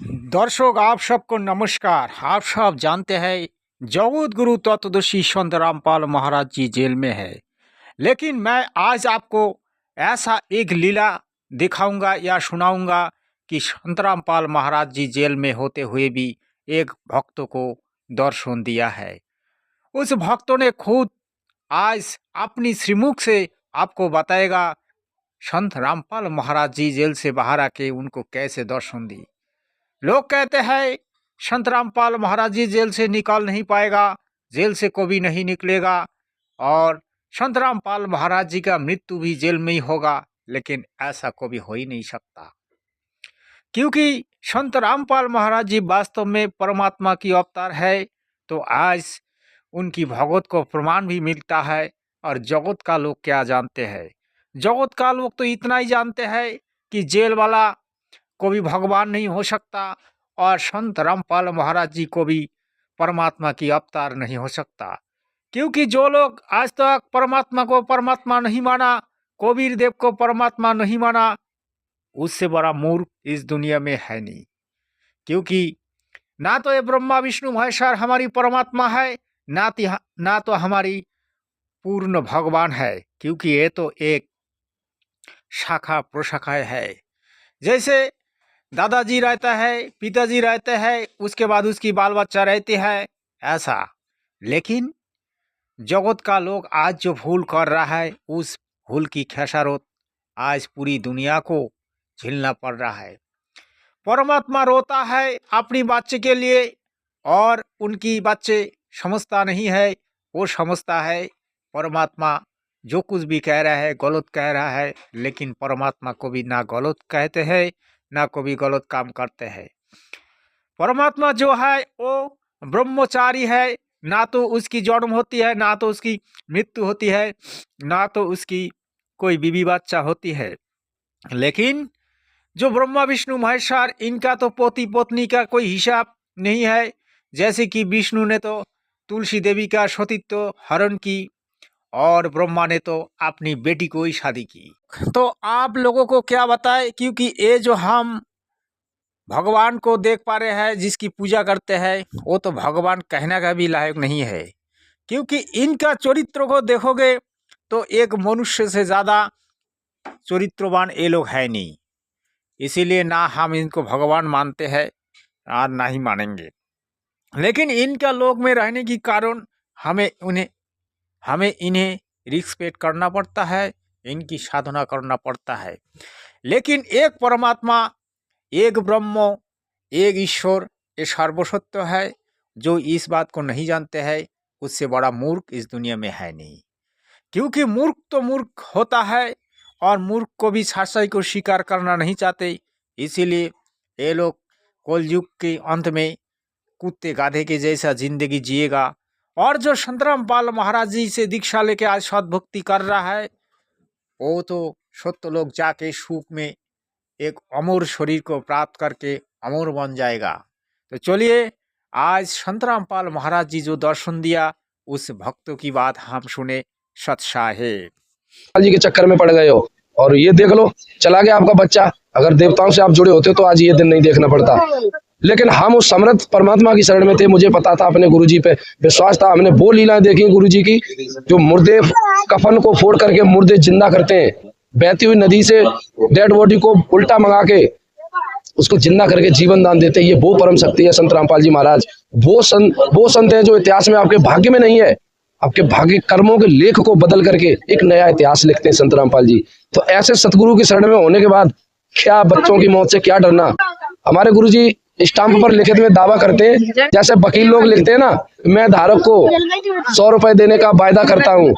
दर्शक आप सबको नमस्कार। आप सब जानते हैं जगत गुरु तत्वदर्शी संत रामपाल महाराज जी जेल में है। लेकिन मैं आज आपको ऐसा एक लीला दिखाऊंगा या सुनाऊंगा कि संत रामपाल महाराज जी जेल में होते हुए भी एक भक्त को दर्शन दिया है। उस भक्तों ने खुद आज अपनी श्रीमुख से आपको बताएगा संत रामपाल महाराज जी जेल से बाहर आके उनको कैसे दर्शन दी। लोग कहते हैं संत रामपाल महाराज जी जेल से निकल नहीं पाएगा, जेल से कभी नहीं निकलेगा और संत रामपाल महाराज जी का मृत्यु भी जेल में ही होगा। लेकिन ऐसा कभी हो ही नहीं सकता, क्योंकि संत रामपाल महाराज जी वास्तव में परमात्मा की अवतार है। तो आज उनकी भगवत को प्रमाण भी मिलता है। और जगत का लोग क्या जानते हैं? जगत का लोग तो इतना ही जानते हैं कि जेल वाला को भी भगवान नहीं हो सकता और संत रामपाल महाराज जी को भी परमात्मा की अवतार नहीं हो सकता। क्योंकि जो लोग आज तक परमात्मा को परमात्मा नहीं माना, कबीर देव को परमात्मा नहीं माना, उससे बड़ा मूर्ख इस दुनिया में है नहीं। क्योंकि ना तो ये ब्रह्मा विष्णु महेश्वर हमारी परमात्मा है, ना तो हमारी पूर्ण भगवान है। क्योंकि ये तो एक शाखा प्रशाखा है। जैसे दादाजी रहता है, पिताजी रहते हैं, उसके बाद उसकी बाल बच्चा रहते हैं, ऐसा। लेकिन जगत का लोग आज जो भूल कर रहा है, उस भूल की खेसारत आज पूरी दुनिया को झेलना पड़ रहा है। परमात्मा रोता है अपनी बच्चे के लिए और उनकी बच्चे समझता नहीं है। वो समझता है परमात्मा जो कुछ भी कह रहा है गलत कह रहा है, लेकिन परमात्मा को भी ना गलत कहते हैं ना कभी गलत काम करते हैं। परमात्मा जो है वो ब्रह्मचारी है, ना तो उसकी जन्म होती है, ना तो उसकी मृत्यु होती है, ना तो उसकी कोई बीवी बच्चा होती है। लेकिन जो ब्रह्मा विष्णु महेश्वर, इनका तो पोती पोतनी का कोई हिसाब नहीं है। जैसे कि विष्णु ने तो तुलसी देवी का सतीत्व हरण की और ब्रह्मा ने तो अपनी बेटी को ही शादी की। तो आप लोगों को क्या बताएं, क्योंकि ये जो हम भगवान को देख पा रहे हैं, जिसकी पूजा करते हैं, वो तो भगवान कहने का भी लायक नहीं है। क्योंकि इनका चरित्र को देखोगे तो एक मनुष्य से ज़्यादा चरित्रवान ये लोग है नहीं। इसीलिए ना हम इनको भगवान मानते हैं और ना ही मानेंगे। लेकिन इनका लोक में रहने के कारण हमें इन्हें रिस्पेक्ट करना पड़ता है, इनकी साधना करना पड़ता है। लेकिन एक परमात्मा, एक ब्रह्म, एक ईश्वर, ये सर्वसत्य है। जो इस बात को नहीं जानते हैं, उससे बड़ा मूर्ख इस दुनिया में है नहीं। क्योंकि मूर्ख तो मूर्ख होता है और मूर्ख को भी सच्चाई को स्वीकार करना नहीं चाहते। इसीलिए ये लोग कलयुग के अंत में कुत्ते गाधे के जैसा जिंदगी जिएगा। और जो संत रामपाल महाराज जी से दीक्षा लेके आज सद्भक्ति कर रहा है, वो तो सत्य लोग जाके सुख में एक अमर शरीर को प्राप्त करके अमर बन जाएगा। तो चलिए आज संत रामपाल महाराज जी जो दर्शन दिया, उस भक्तों की बात हम सुने। सत्साहे जी के चक्कर में पड़ गए हो और ये देख लो चला गया आपका बच्चा। अगर देवताओं से आप जुड़े होते तो आज ये दिन नहीं देखना पड़ता। लेकिन हम उस समर्थ परमात्मा की शरण में थे। मुझे पता था, अपने गुरुजी पे विश्वास था। हमने वो लीलाएं देखी गुरुजी की, जो मुर्दे कफन को फोड़ करके मुर्दे जिंदा करते हैं, बहती हुई नदी से डेड बॉडी को उल्टा मंगा के उसको जिंदा करके जीवन दान देते हैं। ये वो परम शक्ति है संत रामपाल जी महाराज। वो संत हैं जो इतिहास में आपके भाग्य में नहीं है, आपके भाग्य कर्मों के लेख को बदल करके एक नया इतिहास लिखते हैं संत रामपाल जी। तो ऐसे सतगुरु की शरण में होने के बाद क्या बच्चों की मौत से क्या डरना। हमारे गुरुजी स्टाम्प पर लिखित में दावा करते हैं, जैसे वकील लोग लिखते हैं ना, मैं धारक को 100 रुपए देने का वायदा करता हूँ।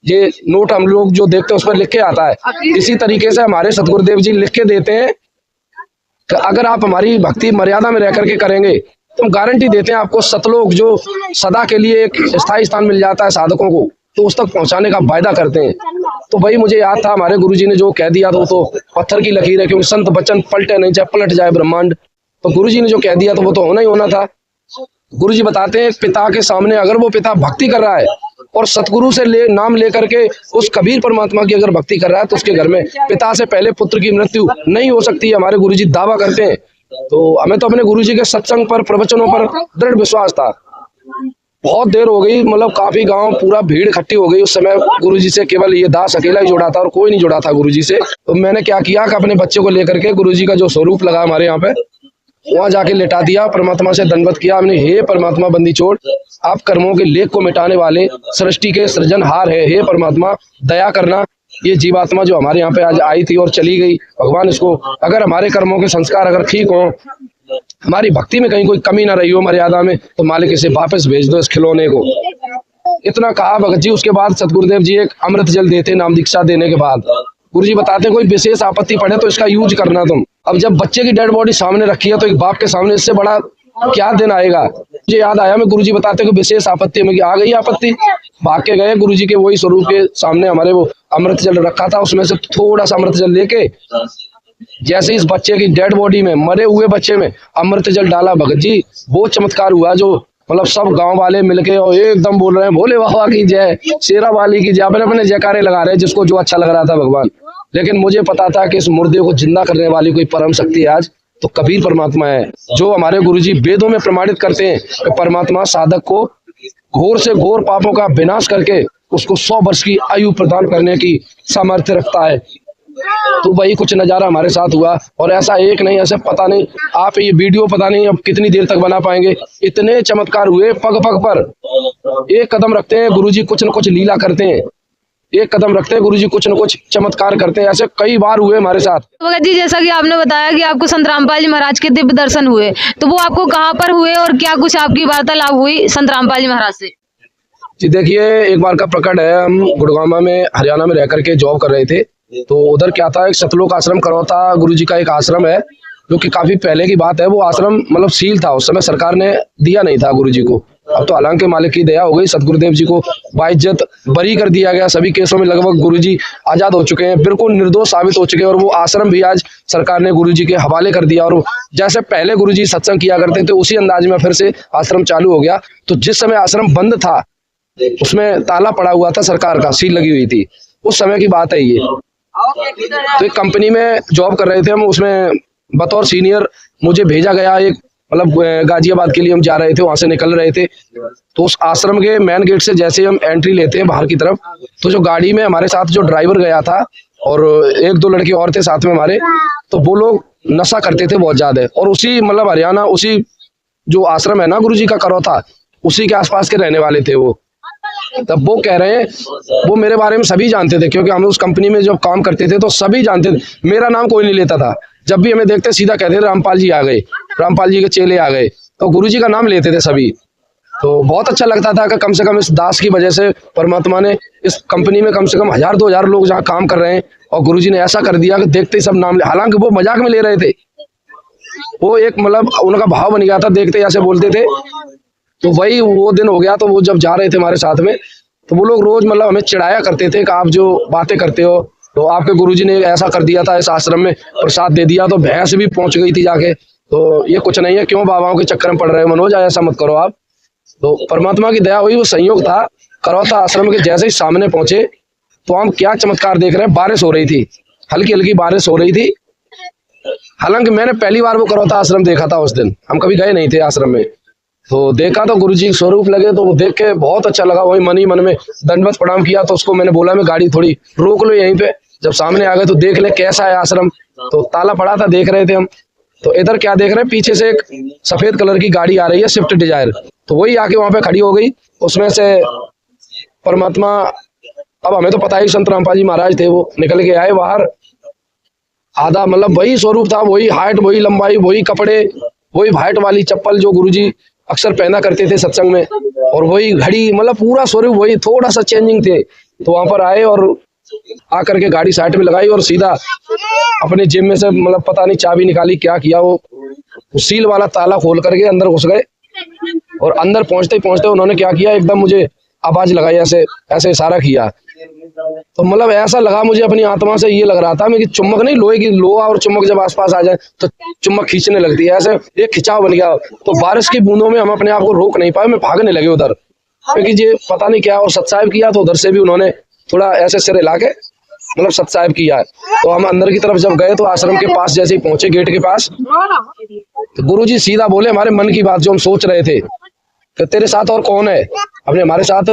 ये नोट हम लोग जो देखते हैं उस पर लिख के आता है। इसी तरीके से हमारे सतगुरुदेव जी लिख के देते हैं कि अगर आप हमारी भक्ति मर्यादा में रह करके करेंगे तो हम गारंटी देते हैं आपको सतलोक, जो सदा के लिए एक स्थायी स्थान मिल जाता है साधकों को, तो उस तक पहुंचाने का वायदा करते हैं। तो भाई मुझे याद था हमारे गुरुजी ने जो कह दिया था वो तो पत्थर की लकीर है, क्योंकि संत बचन पलटे नहीं, चाहे पलट जाए ब्रह्मांड। तो गुरुजी ने जो कह दिया था वो तो होना ही होना था। गुरुजी बताते हैं पिता के सामने अगर वो पिता भक्ति कर रहा है और सतगुरु से नाम लेकर के उस कबीर परमात्मा की अगर भक्ति कर रहा है, तो उसके घर में पिता से पहले पुत्र की मृत्यु नहीं हो सकती। हमारे गुरुजी दावा करते हैं। तो हमें तो अपने गुरुजी के सत्संग पर, प्रवचनों पर दृढ़ विश्वास था। बहुत देर हो गई, मतलब काफी गांव पूरा भीड़ इकट्ठी हो गई। उस समय गुरुजी से केवल ये दास अकेला ही जुड़ा था और कोई नहीं जुड़ा था गुरुजी से। तो मैंने क्या किया कि अपने बच्चे को लेकर के गुरुजी का जो स्वरूप लगा हमारे यहाँ पे, वहां जाके लेटा दिया, परमात्मा से दंडवत किया हमने। हे परमात्मा बंदी छोड़, आप कर्मों के लेख को मिटाने वाले सृष्टि के सृजनहार है, हे परमात्मा दया करना। ये जीवात्मा जो हमारे यहाँ पे आज आई थी और चली गई, भगवान इसको, अगर हमारे कर्मों के संस्कार अगर ठीक हो, हमारी भक्ति में कहीं कोई कमी ना रही हो, मर्यादा में, तो मालिक इसे वापस भेज दो, इस खिलौने को। इतना कहा भगत जी। उसके बाद सतगुरुदेव जी एक अमृत जल देते नाम दीक्षा देने के बाद। गुरुजी बताते हैं कोई विशेष आपत्ति पड़े तो इसका यूज करना तुम। अब जब बच्चे की डेड बॉडी सामने रखी है तो एक बाप के सामने इससे बड़ा क्या दिन आएगा। मुझे याद आया, मैं गुरुजी बताते हैं कि विशेष आपत्ति में आ गई आपत्ति, भाग के गए गुरुजी के वही स्वरूप के सामने, हमारे वो अमृत जल रखा था, उसमें से थोड़ा सा अमृत जल लेके जैसे इस बच्चे की डेड बॉडी में, मरे हुए बच्चे में अमृत जल डाला भगत जी, वो चमत्कार हुआ जो मतलब सब गांव वाले मिलके और एकदम बोल रहे हैं भोले बाबा की जय, शेरा वाली की जय, अपने अपने जयकारे लगा रहे हैं, जिसको जो अच्छा लग रहा था भगवान। लेकिन मुझे पता था कि इस मुर्दे को जिंदा करने वाली कोई परम शक्ति है आज, तो कबीर परमात्मा है, जो हमारे गुरुजी वेदों में प्रमाणित करते हैं कि परमात्मा साधक को घोर से घोर पापों का विनाश करके उसको 100 वर्ष की आयु प्रदान करने की सामर्थ्य रखता है। तो वही कुछ नजारा हमारे साथ हुआ। और ऐसा एक नहीं, ऐसे पता नहीं, आप ये वीडियो पता नहीं अब कितनी देर तक बना पाएंगे, इतने चमत्कार हुए। पग पग पर एक कदम रखते हैं गुरुजी कुछ न कुछ लीला करते हैं, एक कदम रखते हैं गुरुजी कुछ न कुछ चमत्कार करते हैं। ऐसे कई बार हुए हमारे साथ। भगत जी, जैसा कि आपने बताया कि आपको संत रामपाल जी महाराज के दिव्य दर्शन हुए, तो वो आपको कहाँ पर हुए और क्या कुछ आपकी वार्तालाप हुई संत रामपाल जी महाराज से? जी देखिए, एक बार का प्रकट है, हम गुड़गांव में हरियाणा में रह करके जॉब कर रहे थे। तो उधर क्या था, एक सतलोक आश्रम करौता गुरुजी का एक आश्रम है, जो कि काफी पहले की बात है। वो आश्रम मतलब सील था, उस समय सरकार ने दिया नहीं था गुरुजी को। अब तो हालांकि मालिक की दया हो गई, सतगुरुदेव जी को बाइज्जत बरी कर दिया गया। सभी केसों में लगभग गुरुजी आजाद हो चुके हैं, बिल्कुल निर्दोष साबित हो चुके हैं। और वो आश्रम भी आज सरकार ने गुरुजी के हवाले कर दिया। और जैसे पहले गुरुजी सत्संग किया करते थे उसी अंदाज में फिर से आश्रम चालू हो गया। तो जिस समय आश्रम बंद था उसमें ताला पड़ा हुआ था, सरकार का सील लगी हुई थी, उस समय की बात है ये। तो एक कंपनी में जॉब कर रहे थे हम, उसमें बतौर सीनियर मुझे भेजा गया। एक मतलब गाजियाबाद के लिए हम जा रहे थे, वहां से निकल रहे थे। तो उस आश्रम के मेन गेट से जैसे हम एंट्री लेते हैं बाहर की तरफ, तो जो गाड़ी में हमारे साथ जो ड्राइवर गया था और एक दो लड़के और थे साथ में हमारे, तो वो लोग नशा करते थे बहुत ज्यादा। और उसी मतलब हरियाणा, उसी जो आश्रम है ना गुरुजी का करौता, उसी के आसपास के रहने वाले थे वो। तब वो कह रहे हैं, वो मेरे बारे में सभी जानते थे, क्योंकि हम उस कंपनी में जब काम करते थे तो सभी जानते थे। मेरा नाम कोई नहीं लेता था, जब भी हमें देखते सीधा कहते थे रामपाल जी आ गए, रामपाल जी के चेले आ गए, तो गुरुजी का नाम लेते थे सभी। तो बहुत अच्छा लगता था कि कम से कम इस दास की वजह से परमात्मा ने इस कंपनी में कम से कम 1000-2000 लोग जहाँ काम कर रहे हैं, और गुरुजी ने ऐसा कर दिया कि देखते ही सब नाम ले। हालांकि वो मजाक में ले रहे थे, वो एक मतलब उनका भाव बन गया था, देखते ही ऐसे बोलते थे। तो वही वो दिन हो गया। तो वो जब जा रहे थे हमारे साथ में, तो वो लोग रोज मतलब हमें चिढ़ाया करते थे कि आप जो बातें करते हो, तो आपके गुरुजी ने ऐसा कर दिया था, इस आश्रम में प्रसाद दे दिया तो भैंस भी पहुंच गई थी जाके। तो ये कुछ नहीं है, क्यों बाबाओं के चक्कर में पड़ रहे हो मनोज, ऐसा मत करो आप। तो परमात्मा की दया हुई, वो संयोग था। करौता आश्रम के जैसे ही सामने पहुंचे तो हम क्या चमत्कार देख रहे हैं। बारिश हो रही थी, हल्की हल्की बारिश हो रही थी। हालांकि मैंने पहली बार वो करौता आश्रम देखा था उस दिन, हम कभी गए नहीं थे आश्रम में। तो देखा तो गुरुजी के स्वरूप लगे, तो वो देख के बहुत अच्छा लगा। वही मन ही मन में दंडवत प्रणाम किया। तो उसको मैंने बोला, मैं गाड़ी थोड़ी रोक लो यहीं पे, जब सामने आ गए तो देख ले कैसा है आश्रम। तो ताला पड़ा था, देख रहे थे हम। तो इधर क्या देख रहे हैं, पीछे से एक सफेद कलर की गाड़ी आ रही है, स्विफ्ट डिजायर। तो वही आके वहां पे खड़ी हो गई। उसमें से परमात्मा, अब हमें तो पता ही संत रामपाल जी महाराज थे, वो निकल के आए बाहर। आधा मतलब वही स्वरूप था, वही हाइट, वही लंबाई, वही कपड़े, वही वाइट वाली चप्पल जो गुरुजी अक्सर पहना करते थे सत्संग में, और वही घड़ी, मतलब पूरा स्वरूप वही, थोड़ा सा चेंजिंग थे। तो वहां पर आए और आकर के गाड़ी साइड में लगाई और सीधा अपने जेब में से मतलब पता नहीं चाबी निकाली, क्या किया, वो सील वाला ताला खोल करके अंदर घुस गए। और अंदर पहुंचते पहुंचते उन्होंने क्या किया, एकदम मुझे आवाज लगाई, ऐसे ऐसे इशारा किया। तो मतलब ऐसा लगा मुझे अपनी आत्मा से, ये लग रहा था मैं कि चुम्बक नहीं, लोहे की, लोहा और चुम्बक जब आसपास आ जाए तो चुम्बक खींचने लगती है, ऐसे एक खिंचाव बन गया। तो बारिश की बूंदों में हम अपने आप को रोक नहीं पाए, मैं भागने लगे उधर, क्योंकि ये पता नहीं क्या। और सत्साहिब किया तो उधर से भी उन्होंने थोड़ा ऐसे सिर हिला के मतलब सत्साहिब किया है। तो हम अंदर की तरफ जब गए तो आश्रम के पास जैसे ही पहुंचे गेट के पास, तो गुरुजी सीधा बोले हमारे मन की बात जो हम सोच रहे थे कि तेरे साथ और कौन है। अपने हमारे साथ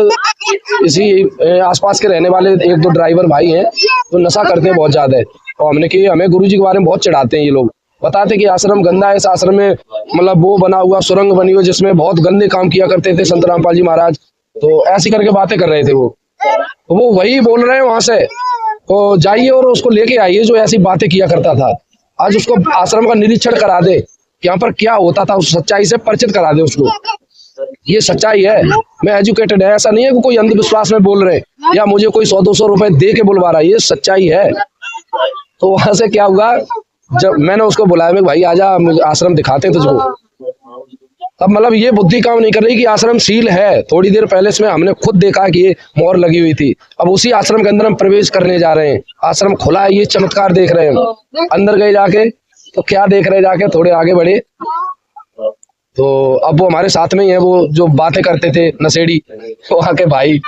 इसी आसपास के रहने वाले एक दो ड्राइवर भाई हैं तो नशा करते हैं बहुत ज्यादा है। और हमने कि हमें गुरुजी के बारे में बहुत चिढ़ाते हैं ये लोग, बताते कि आश्रम गंदा है, इस आश्रम में मतलब वो बना हुआ सुरंग बनी हुई जिसमें बहुत गंदे काम किया करते थे संत रामपाल जी महाराज। तो ऐसी करके बातें कर रहे थे वो। तो वो वही बोल रहे हैं वहां से, तो जाइए और उसको लेके आइए जो ऐसी बातें किया करता था। आज उसको आश्रम का निरीक्षण करा दे कि यहाँ पर क्या होता था, उस सच्चाई से परिचित करा दे उसको। ये सच्चाई है, मैं एजुकेटेड है, ऐसा नहीं है कि कोई अंधविश्वास में बोल रहे या मुझे कोई 100-200 रुपए दे के बुलवा रहा है, ये सच्चाई है। तो वहां से क्या हुआ, जब मैंने उसको बुलाया मैं भाई आजा मुझे आश्रम दिखाते हैं तुझको। अब मतलब ये बुद्धि काम नहीं कर रही कि आश्रम सील है। थोड़ी देर पहले इसमें हमने खुद देखा कि ये मोहर लगी हुई थी। अब उसी आश्रम के अंदर हम प्रवेश करने जा रहे हैं, आश्रम खुला है, ये चमत्कार देख रहे हैं। अंदर गए जाके तो क्या देख रहे, जाके थोड़े आगे बढ़े तो अब वो हमारे साथ में ही है, वो जो बातें करते थे नशेड़ी, तो आके भाई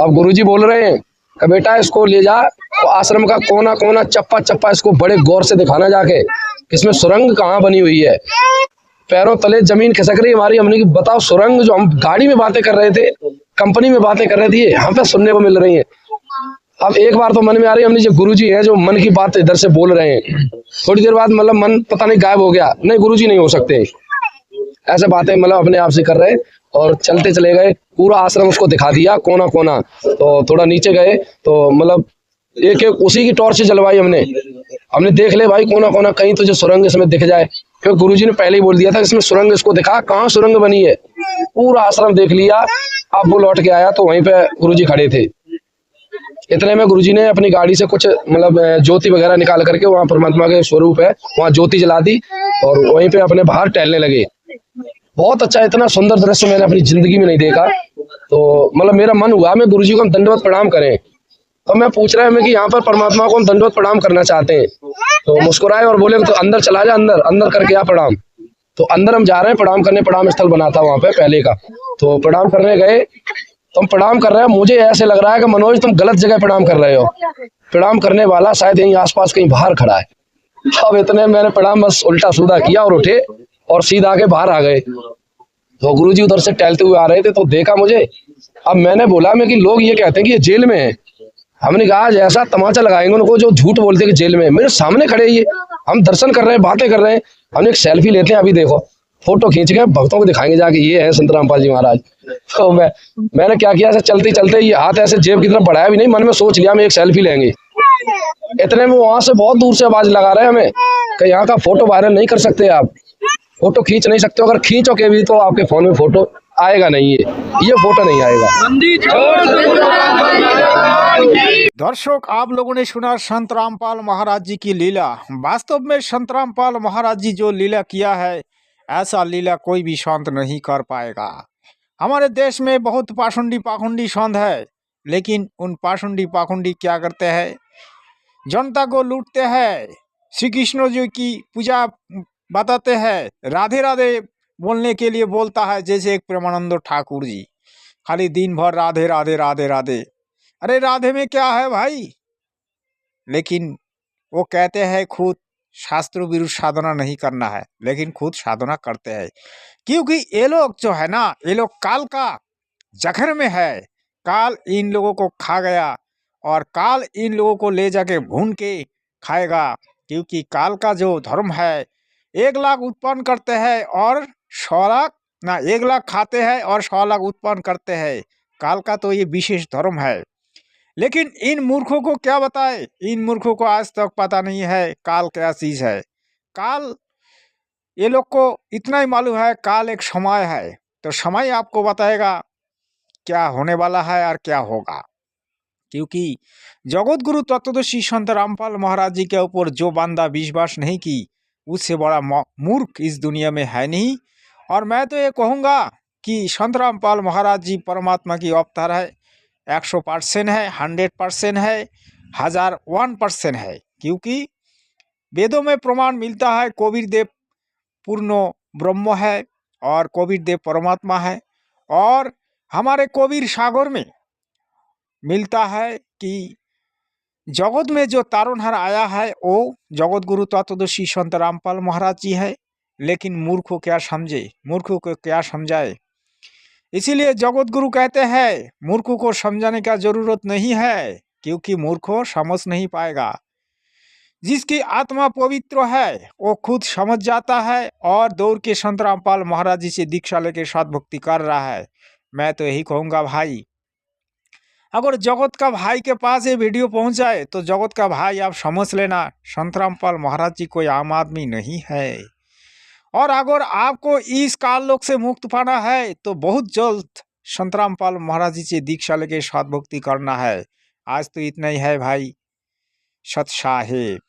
अब गुरुजी बोल रहे हैं कि बेटा इसको ले जा तो आश्रम का कोना कोना चप्पा चप्पा इसको बड़े गौर से दिखाना जाके इसमें सुरंग कहाँ बनी हुई है। पैरों तले जमीन खिसक रही हमारी। हमने कि बताओ सुरंग जो हम गाड़ी में बातें कर रहे थे, कंपनी में बातें कर रहे थे, यहाँ पे सुनने को मिल रही है। अब एक बार तो मन में आ रही है हमने जो गुरुजी है जो मन की बात इधर से बोल रहे हैं, थोड़ी देर बाद मतलब मन पता नहीं गायब हो गया, नहीं गुरुजी नहीं हो सकते, ऐसे बातें मतलब अपने आप से कर रहे। और चलते चले गए, पूरा आश्रम उसको दिखा दिया कोना कोना। तो थोड़ा नीचे गए तो मतलब एक एक उसी की टॉर्च जलवाई हमने देख ले भाई कोना कोना कहीं तुझे सुरंग इसमें दिख जाए, क्योंकि गुरुजी ने पहले ही बोल दिया था इसमें सुरंग, इसको दिखा कहाँ सुरंग बनी है। पूरा आश्रम देख लिया। अब वो लौट के आया तो वहीं पे गुरुजी खड़े थे। इतने में गुरुजी ने अपनी गाड़ी से कुछ मतलब ज्योति वगैरह निकाल करके, वहाँ परमात्मा के स्वरूप है वहाँ ज्योति जला दी और वहीं पे अपने बाहर टहलने लगे। बहुत अच्छा, इतना सुंदर दृश्य मैंने अपनी जिंदगी में नहीं देखा। तो मतलब मेरा मन हुआ मैं गुरुजी को हम दंडवत प्रणाम करें। तो मैं पूछ रहा हूँ कि यहाँ पर परमात्मा को हम दंडवत प्रणाम करना चाहते हैं। तो मुस्कुराए और बोले तो अंदर चला जा, अंदर अंदर करके आ प्रणाम। तो अंदर हम जा रहे हैं प्रणाम करने, प्रणाम स्थल बना था वहाँ पे पहले का। तो प्रणाम करने गए तो हम प्रणाम कर रहे हैं, मुझे ऐसे लग रहा है कि मनोज तुम गलत जगह प्रणाम कर रहे हो, प्रणाम करने वाला शायद यहीं आसपास कहीं बाहर खड़ा है। अब इतने मैंने प्रणाम बस उल्टा सीधा किया और उठे और सीधा आके बाहर आ गए। तो गुरुजी उधर से टहलते हुए आ रहे थे तो देखा मुझे। अब मैंने बोला मैं कि लोग ये कहते हैं कि ये जेल में है, हमने कहा आज ऐसा तमाचा लगाएंगे उनको जो झूठ बोलते हैं कि जेल में। मेरे सामने खड़े ये, हम दर्शन कर रहे हैं, बातें कर रहे हैं, हमने एक सेल्फी लेते हैं, अभी देखो फोटो खींच के भक्तों को दिखाएंगे जाके ये है संत रामपाल जी महाराज। तो मैंने क्या किया, ऐसे चलते चलते ये हाथ ऐसे जेब की तरफ बढ़ाया भी नहीं, मन में सोच लिया हम एक सेल्फी लेंगे। इतने में वहां से बहुत दूर से आवाज लगा रहे हैं हमें कि यहाँ का फोटो वायरल नहीं कर सकते, आप फोटो खींच नहीं सकते, अगर खींचोगे भी तो आपके फोन में फोटो आएगा नहीं, ये फोटो नहीं आएगा। दर्शक, आप लोगों ने सुना संत रामपाल महाराज जी की लीला। वास्तव में संत रामपाल महाराज जी जो लीला किया है, ऐसा लीला कोई भी संत नहीं कर पाएगा। हमारे देश में बहुत पाखंडी पाखंडी संत है, लेकिन उन पाखंडी पाखंडी क्या करते हैं, जनता को लूटते हैं। श्री कृष्ण जी की पूजा बताते हैं, राधे राधे बोलने के लिए बोलता है, जैसे एक प्रेमानंद ठाकुर जी खाली दिन भर राधे राधे राधे राधे। अरे राधे में क्या है भाई, लेकिन वो कहते हैं खुद शास्त्रों विरुद्ध साधना नहीं करना है, लेकिन खुद साधना करते हैं। क्योंकि ये लोग जो है ना, ये लोग काल का जखर में है, काल इन लोगों को खा गया और काल इन लोगों को ले जाके भून के खाएगा। क्योंकि काल का जो धर्म है, 1 लाख उत्पन्न करते हैं और 100 लाख ना, 1 लाख खाते हैं और 100 लाख उत्पन्न करते हैं। काल का तो ये विशेष धर्म है। लेकिन इन मूर्खों को क्या बताए, इन मूर्खों को आज तक पता नहीं है काल क्या चीज़ है। काल ये लोग को इतना ही मालूम है, काल एक समय है, तो समय आपको बताएगा क्या होने वाला है और क्या होगा। क्योंकि जगत गुरु तत्वदर्शी संत रामपाल महाराज जी के ऊपर जो बांदा विश्वास नहीं की, उससे बड़ा मूर्ख इस दुनिया में है नहीं। और मैं तो ये कहूँगा कि संत रामपाल महाराज जी परमात्मा की अवतार है, 100% है, 100% है, 1001% है। क्योंकि वेदों में प्रमाण मिलता है कबीर देव पूर्ण ब्रह्म है और कबीर देव परमात्मा है। और हमारे कबीर सागर में मिलता है कि जगत में जो तारणहार आया है वो जगत गुरु तत्वदर्शी संत रामपाल महाराज जी है। लेकिन मूर्ख को क्या समझे, मूर्ख को क्या समझाए। इसीलिए जगत गुरु कहते हैं मूर्ख को समझाने का जरूरत नहीं है, क्योंकि मूर्ख समझ नहीं पाएगा। जिसकी आत्मा पवित्र है वो खुद समझ जाता है और दौड़ के संत रामपाल महाराज जी से दीक्षा लेके साथ भक्ति कर रहा है। मैं तो यही कहूँगा भाई, अगर जगत का भाई के पास ये वीडियो पहुंच जाए तो जगत का भाई आप समझ लेना संत रामपाल महाराज जी कोई आम आदमी नहीं है। और अगर आपको इस काल लोक से मुक्त पाना है तो बहुत जल्द संत रामपाल महाराज जी से दीक्षा लेके साथ भक्ति करना है। आज तो इतना ही है भाई। सत साहेब।